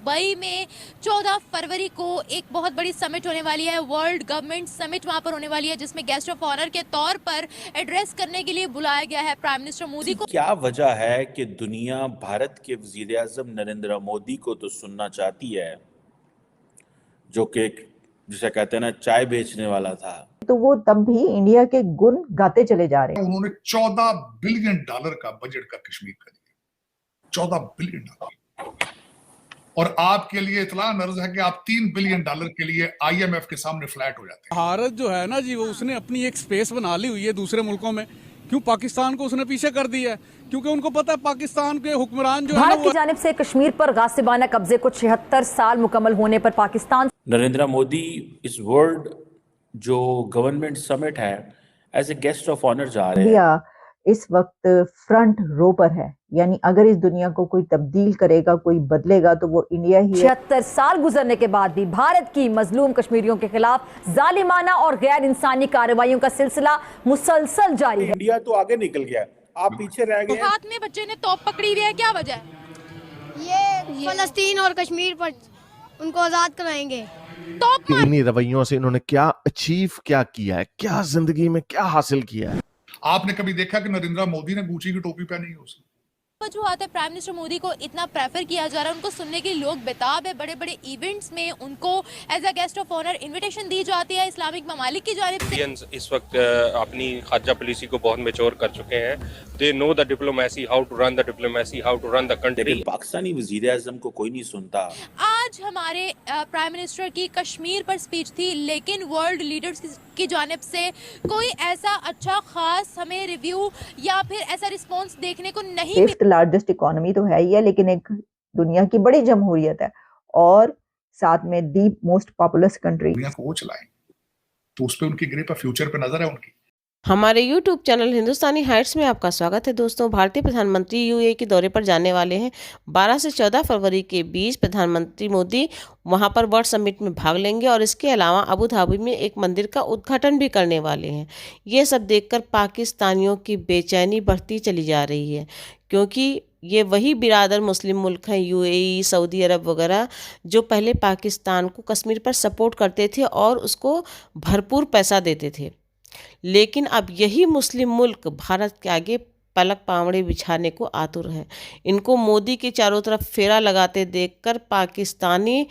Dubai में 14 फरवरी को एक बहुत बड़ी समिट होने वाली है, वर्ल्ड गवर्नमेंट समिट वहां पर होने वाली है, जिसमें गेस्ट ऑफ ऑनर के तौर पर एड्रेस करने के लिए बुलाया गया है प्राइम मिनिस्टर मोदी को। क्या वजह है कि दुनिया भारत के वजीर आजम नरेंद्र मोदी को तो सुनना चाहती है, जो कि जिसे कहते हैं ना चाय बेचने वाला था, तो वो तब भी इंडिया के गुण गाते चले जा रहे हैं। उन्होंने $14 बिलियन का बजट का कश्मीर का दिया, $14 बिलियन। और आपके लिए इतला नर्ज है कि आप $3 बिलियन के लिए IMF के सामने फ्लैट हो जाते हैं। भारत जो है ना जी, वो उसने अपनी एक स्पेस बना ली हुई है दूसरे मुल्कों में। क्यों पाकिस्तान को उसने पीछे कर दिया है? क्योंकि उनको पता है पाकिस्तान के हुक्मरान जो भारत की जानिब से कश्मीर पर गासिबाना कब्जे को 76 साल मुकम्मल होने पर पाकिस्तान नरेंद्र मोदी इस वर्ल्ड जो गवर्नमेंट समिट है as a guest of honour जा रहे हैं। इंडिया इस वक्त फ्रंट रो पर है, यानी अगर इस दुनिया को कोई तब्दील करेगा, कोई बदलेगा, तो वो इंडिया ही है। 76 साल गुजरने के बाद भी भारत की मजलूम कश्मीरियों के खिलाफ जालिमाना और गैर इंसानी कार्रवाइयों का सिलसिला मुसलसल जारी है। इंडिया तो आगे निकल गया, आप पीछे रह गए। हाथ में बच्चे ने तोप पकड़ी हुई है, क्या वजह है? ये फलस्तीन और कश्मीर पर उनको आजाद कराएंगे। इन्हीं रवैयों से इन्होंने क्या अचीव क्या किया है, क्या जिंदगी में क्या हासिल किया है। आपने कभी देखा कि नरेंद्र मोदी ने गुची की टोपी पहनी है? उसने वजूहत है प्राइम मिनिस्टर मोदी को इतना प्रेफर किया जा रहा है, उनको सुनने के लिए लोग बेताब है। बड़े बड़े इवेंट्स में उनको as a guest of honour invitation दी जाती है इस्लामिक ममालिक की जानिब से। इस वक्त अपनी खारजा पॉलिसी को बहुत मैच्योर कर चुके हैं। They know the diplomacy, how to run the diplomacy, how to run the country. लेकिन पाकिस्तानी वजीर आजम को कोई नहीं सुनता। आज हमारे प्राइम मिनिस्टर की कश्मीर पर स्पीच थी, लेकिन वर्ल्ड लीडर्स की जानिब से कोई ऐसा अच्छा खास हमें रिव्यू या फिर ऐसा रिस्पॉन्स देखने को नहीं मिला। फिफ्थ लार्जेस्ट इकोनॉमी तो है ही है, लेकिन एक दुनिया की बड़ी जमहूरियत है और साथ में दी मोस्ट पॉपुलस कंट्री। दुनिया को वो चलाएं, तो उस पे उनकी ग्रिप है, फ्यूचर पे नजर है उनकी। हमारे YouTube चैनल हिंदुस्तानी हाइट्स में आपका स्वागत है। दोस्तों, भारतीय प्रधानमंत्री UAE के दौरे पर जाने वाले हैं। 12 से 14 फरवरी के बीच प्रधानमंत्री मोदी वहां पर वर्ल्ड समिट में भाग लेंगे और इसके अलावा अबू धाबी में एक मंदिर का उद्घाटन भी करने वाले हैं। ये सब देखकर पाकिस्तानियों की बेचैनी बढ़ती चली जा रही है, क्योंकि ये वही बिरादर मुस्लिम मुल्क हैं, UAE, सऊदी अरब वगैरह, जो पहले पाकिस्तान को कश्मीर पर सपोर्ट करते थे और उसको भरपूर पैसा देते थे। लेकिन अब यही मुस्लिम मुल्क भारत के आगे पलक पावड़े बिछाने को आतुर है। इनको मोदी के चारों तरफ फेरा लगाते देखकर पाकिस्तानी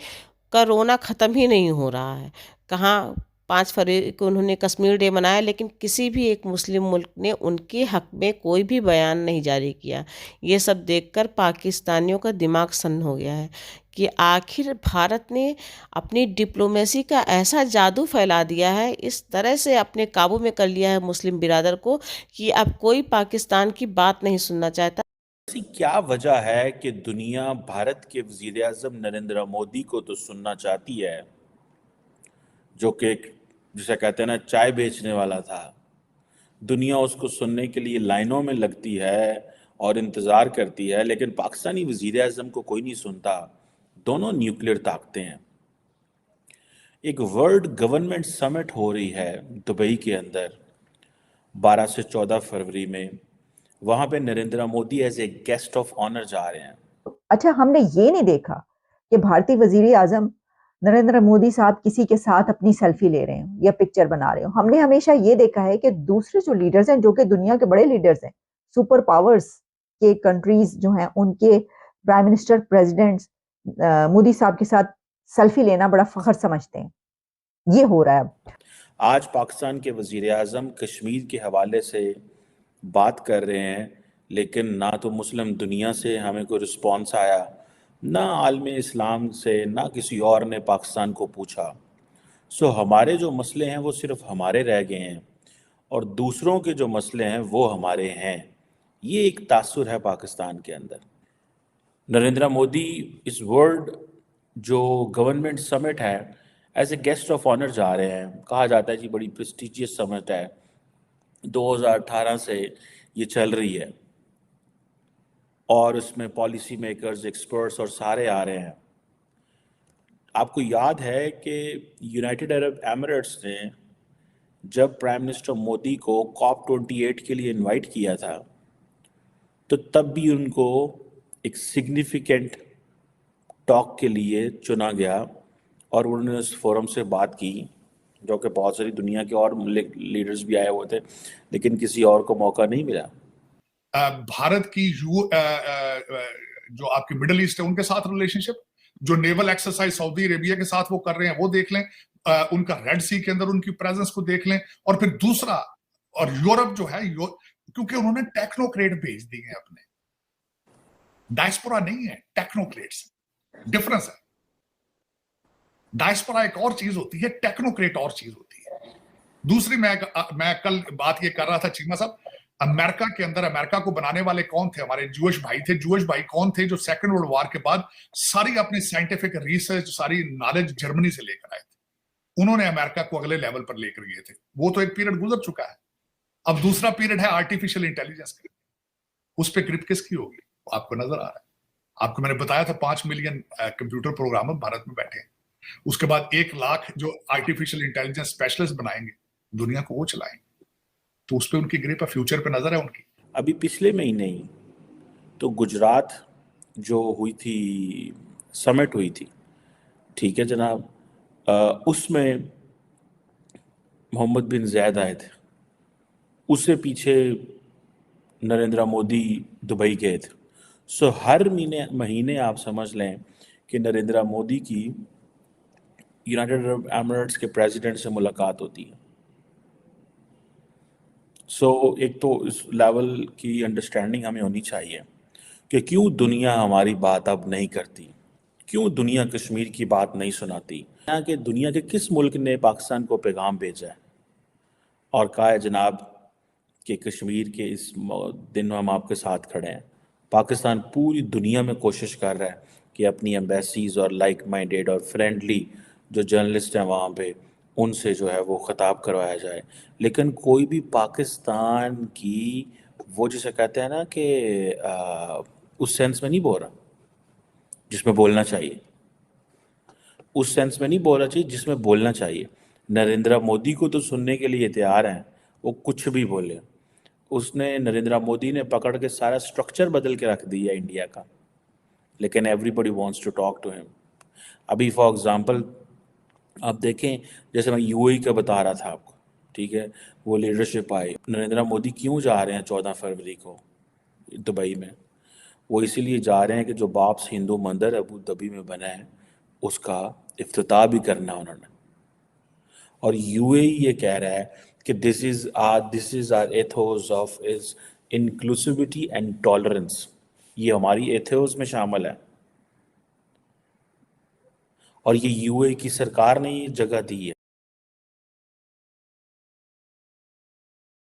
का रोना ख़त्म ही नहीं हो रहा है। कहाँ 5 फरवरी को उन्होंने कश्मीर डे मनाया, लेकिन किसी भी एक मुस्लिम मुल्क ने उनके हक में कोई भी बयान नहीं जारी किया। ये सब देखकर पाकिस्तानियों का दिमाग सन्न हो गया है कि आखिर भारत ने अपनी डिप्लोमेसी का ऐसा जादू फैला दिया है, इस तरह से अपने काबू में कर लिया है मुस्लिम बिरादर को कि अब कोई पाकिस्तान की बात नहीं सुनना चाहता। ऐसी क्या वजह है कि दुनिया भारत के वजीर आजम नरेंद्र मोदी को तो सुनना चाहती है, जो कि जिसे कहते हैं ना चाय बेचने वाला था। दुनिया उसको सुनने के लिए लाइनों में लगती है और इंतज़ार करती है, लेकिन पाकिस्तानी वजीर आजम को कोई नहीं सुनता। दोनों न्यूक्लियर ताकतें हैं। एक वर्ल्ड गवर्नमेंट समिट हो रही है दुबई के अंदर 12 से 14 फरवरी में। वहाँ पे Narendra Modi as a guest of honour जा रहे हैं। अच्छा, हमने ये नहीं देखा कि भारतीय वजीर आजम नरेंद्र मोदी साहब किसी के साथ अपनी सेल्फी ले रहे हो या पिक्चर बना रहे हो। हमने हमेशा ये देखा है कि दूसरे जो लीडर्स हैं, जो कि दुनिया के बड़े लीडर्स हैं, सुपर पावर्स के कंट्रीज जो हैं, उनके प्राइम मिनिस्टर, प्रेसिडेंट्स मोदी साहब के साथ सेल्फी लेना बड़ा फख्र समझते हैं। ये हो रहा है अब। आज पाकिस्तान के वजीर आजम कश्मीर के हवाले से बात कर रहे हैं, लेकिन ना तो मुस्लिम दुनिया से हमें कोई रिस्पॉन्स आया, ना आलम इस्लाम से, ना किसी और ने पाकिस्तान को पूछा। सो हमारे जो मसले हैं वो सिर्फ हमारे रह गए हैं और दूसरों के जो मसले हैं वो हमारे हैं। ये एक तासुर है पाकिस्तान के अंदर। नरेंद्र मोदी इस वर्ल्ड जो गवर्नमेंट समिट है as a guest of honour जा रहे हैं। कहा जाता है जी बड़ी प्रेस्टिजियस समिट है, 2018 से ये चल रही है और उसमें पॉलिसी मेकर्स, एक्सपर्ट्स और सारे आ रहे हैं। आपको याद है कि यूनाइटेड अरब एमिरेट्स ने जब प्राइम मिनिस्टर मोदी को COP28 के लिए इनवाइट किया था, तो तब भी उनको एक सिग्निफिकेंट टॉक के लिए चुना गया और उन्होंने उस फोरम से बात की, जो कि बहुत सारी दुनिया के और लीडर्स भी आए हुए थे, लेकिन किसी और को मौका नहीं मिला। भारत की जो आपकी मिडिल ईस्ट है उनके साथ रिलेशनशिप, जो नेवल एक्सरसाइज सऊदी अरेबिया के साथ वो कर रहे हैं वो देख लें, उनका रेड सी के अंदर उनकी प्रेजेंस को देख लें, और फिर दूसरा, और यूरोप जो है क्योंकि उन्होंने टेक्नोक्रेट भेज दिए हैं अपने, डायस्पोरा नहीं है, टेक्नोक्रेट्स, डिफरेंस है। डायस्पोरा एक और चीज होती है, टेक्नोक्रेट और चीज होती है। दूसरी मैं कल बात ये कर रहा था चीमा साहब, अमेरिका के अंदर अमेरिका को बनाने वाले कौन थे? हमारे जूश भाई थे। जूश भाई कौन थे? जो सेकंड वर्ल्ड वॉर के बाद सारी अपनी साइंटिफिक रिसर्च, सारी नॉलेज जर्मनी से लेकर आए थे। उन्होंने अमेरिका को अगले लेवल पर लेकर गए थे। वो तो एक पीरियड गुजर चुका है, अब दूसरा पीरियड है आर्टिफिशियल इंटेलिजेंस का। उस पर ग्रिप किसकी होगी आपको नजर आ रहा है? आपको मैंने बताया था 5 मिलियन कंप्यूटर प्रोग्रामर भारत में बैठे हैं, उसके बाद 1 लाख जो आर्टिफिशियल इंटेलिजेंस स्पेशलिस्ट बनाएंगे, दुनिया को वो चलाएंगे। तो उस पर उनकी ग्रिप है, फ्यूचर पे नजर है उनकी। अभी पिछले महीने ही तो गुजरात जो हुई थी, समिट हुई थी, ठीक है जनाब, उसमें मोहम्मद बिन ज़ायद आए थे, उससे पीछे नरेंद्र मोदी दुबई गए थे। सो हर महीने आप समझ लें कि नरेंद्र मोदी की यूनाइटेड अरब एमिरेट्स के प्रेसिडेंट से मुलाकात होती है। सो एक तो इस लेवल की अंडरस्टैंडिंग हमें होनी चाहिए कि क्यों दुनिया हमारी बात अब नहीं करती, क्यों दुनिया कश्मीर की बात नहीं सुनाती। यहाँ के दुनिया के किस मुल्क ने पाकिस्तान को पैगाम भेजा है और कहा है जनाब कि कश्मीर के इस दिन हम आपके साथ खड़े हैं। पाकिस्तान पूरी दुनिया में कोशिश कर रहा है कि अपनी एम्बेसीज और लाइक माइंडेड और फ्रेंडली जो जर्नलिस्ट हैं वहाँ पे, उनसे जो है वो ख़िताब करवाया जाए, लेकिन कोई भी पाकिस्तान की वो जिसे कहते हैं ना कि उस सेंस में नहीं बोल रहा जिसमें बोलना चाहिए, उस सेंस में नहीं बोलना चाहिए जिसमें बोलना चाहिए। नरेंद्र मोदी को तो सुनने के लिए तैयार हैं, वो कुछ भी बोले। उसने नरेंद्र मोदी ने पकड़ के सारा स्ट्रक्चर बदल के रख दिया इंडिया का, लेकिन everybody wants to talk to him. अभी फॉर एग्जांपल आप देखें, जैसे मैं यूएई का बता रहा था आपको, ठीक है, वो लीडरशिप आई, नरेंद्र मोदी क्यों जा रहे हैं 14 फरवरी को दुबई में? वो इसीलिए जा रहे हैं कि जो बाब्स हिंदू मंदिर अबू धाबी में बना है उसका इफ्तिताह भी करना उन्होंने। और यूएई ये कह रहा है कि this is our ethos of is inclusivity and tolerance, ये हमारी एथोस में शामिल है और ये यूएई की सरकार ने ये जगह दी है।